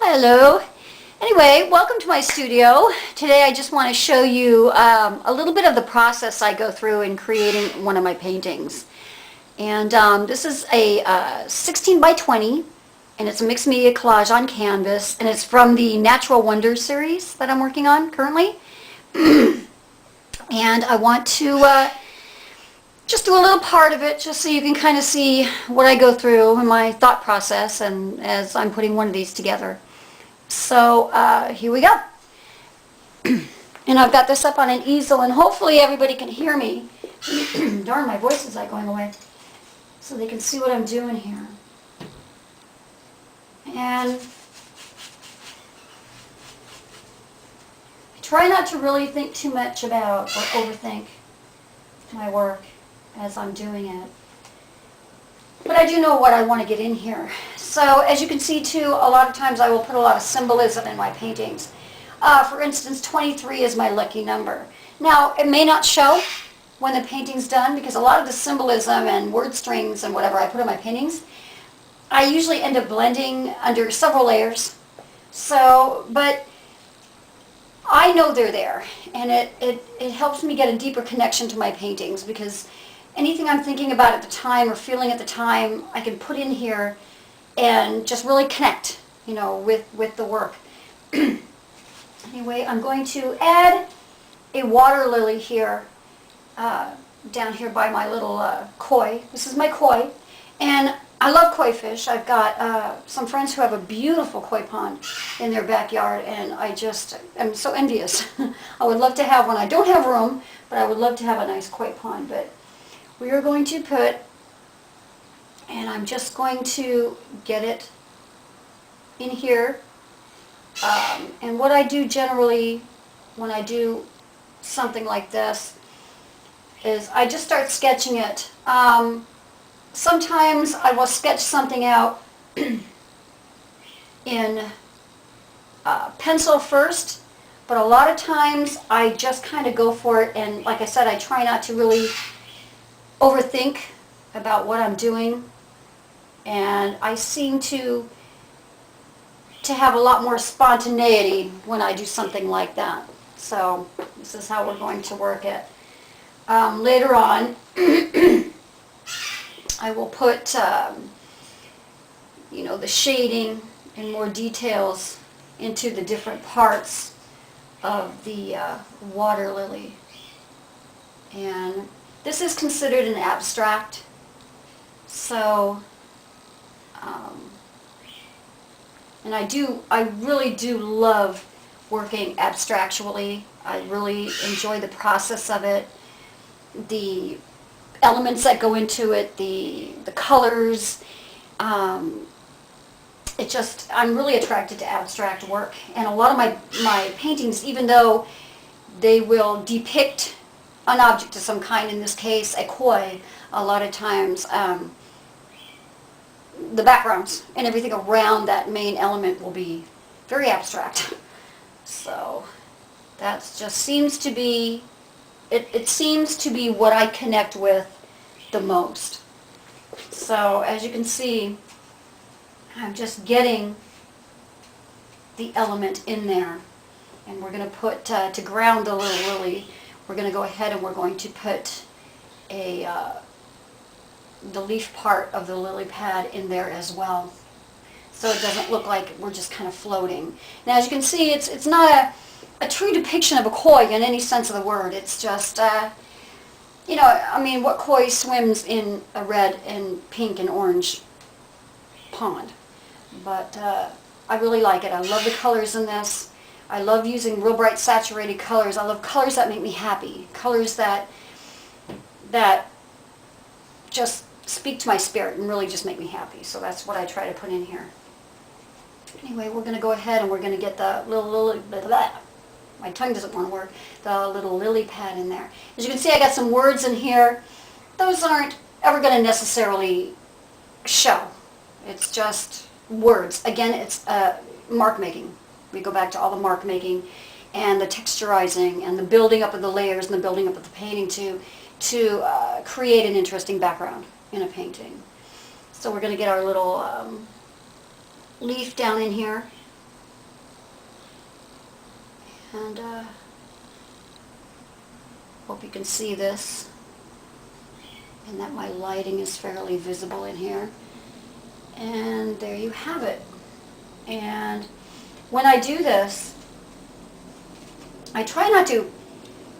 Hello. Anyway, welcome to my studio. Today I just want to show you a little bit of the process I go through in creating one of my paintings. And this is a 16 by 20, and it's a mixed media collage on canvas, and it's from the Natural Wonders series that I'm working on currently. And I want to just do a little part of it just so you can kind of see what I go through in my thought process and as I'm putting one of these together. So here we go. And I've got this up on an easel, and hopefully everybody can hear me. Darn, my voice is like going away. So they can see what I'm doing here. And I try not to really think too much about or overthink my work as I'm doing it. But I do know what I want to get in here. So as you can see too, a lot of times I will put a lot of symbolism in my paintings. For instance, 23 is my lucky number. Now, it may not show when the painting's done because a lot of the symbolism and word strings and whatever I put in my paintings, I usually end up blending under several layers. So, but I know they're there, and it helps me get a deeper connection to my paintings because anything I'm thinking about at the time or feeling at the time, I can put in here and just really connect, with the work. Anyway, I'm going to add a water lily here, down here by my little koi. This is my koi, and I love koi fish. I've got some friends who have a beautiful koi pond in their backyard, and I just am so envious. I would love to have one. I don't have room, but I would love to have a nice koi pond. But we are going to put, and I'm just going to get it in here. And what I do generally when I do something like this is I just start sketching it. Sometimes I will sketch something out in pencil first, but a lot of times I just kind of go for it, and like I said, I try not to really overthink about what I'm doing, and I seem to have a lot more spontaneity when I do something like that. So this is how we're going to work it. Later on, I will put, the shading and more details into the different parts of the water lily. And this is considered an abstract. So, and I really do love working abstractually. I really enjoy the process of it, the elements that go into it, the colors. I'm really attracted to abstract work, and a lot of my paintings, even though they will depict an object of some kind, in this case a koi, a lot of times the backgrounds and everything around that main element will be very abstract. So that just seems to be, it seems to be what I connect with the most. So as you can see, I'm just getting the element in there, and we're going to put, to ground the little lily, we're going to go ahead and we're going to put the leaf part of the lily pad in there as well, so it doesn't look like we're just kind of floating. Now as you can see, it's not a true depiction of a koi in any sense of the word. It's just, what koi swims in a red and pink and orange pond. But I really like it. I love the colors in this. I love using real bright saturated colors. I love colors that make me happy. Colors that just speak to my spirit and really just make me happy. So that's what I try to put in here. Anyway, we're going to go ahead and we're going to get the little lily, my tongue doesn't want to work, the little lily pad in there. As you can see, I got some words in here. Those aren't ever going to necessarily show. It's just words. Again, it's mark making. We go back to all the mark making and the texturizing and the building up of the layers and the building up of the painting to create an interesting background in a painting. So we're going to get our little leaf down in here. And hope you can see this, and that my lighting is fairly visible in here. And there you have it. And when I do this, I try not to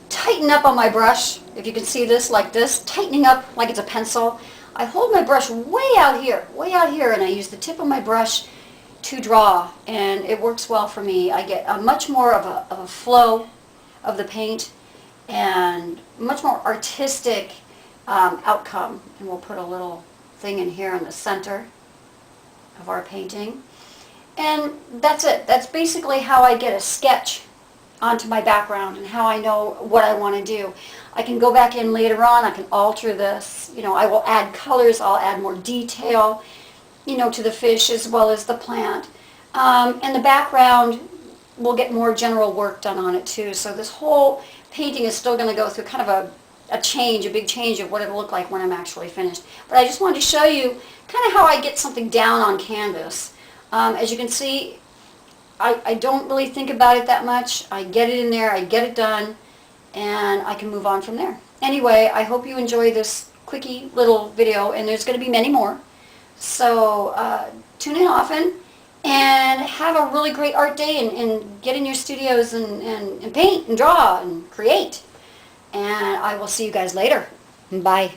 tighten up on my brush. If you can see this, like this, tightening up like it's a pencil. I hold my brush way out here, and I use the tip of my brush to draw, and it works well for me. I get a much more of a flow of the paint and much more artistic outcome. And we'll put a little thing in here in the center of our painting. And that's it. That's basically how I get a sketch onto my background and how I know what I want to do. I can go back in later on, I can alter this, you know, I will add colors, I'll add more detail, you know, to the fish as well as the plant. And the background will get more general work done on it too. So this whole painting is still going to go through kind of a change, a big change of what it'll look like when I'm actually finished. But I just wanted to show you kind of how I get something down on canvas. As you can see, I don't really think about it that much. I get it in there, I get it done, and I can move on from there. Anyway, I hope you enjoy this quickie little video, and there's going to be many more. So tune in often, and have a really great art day, and get in your studios and paint and draw and create. And I will see you guys later. Bye.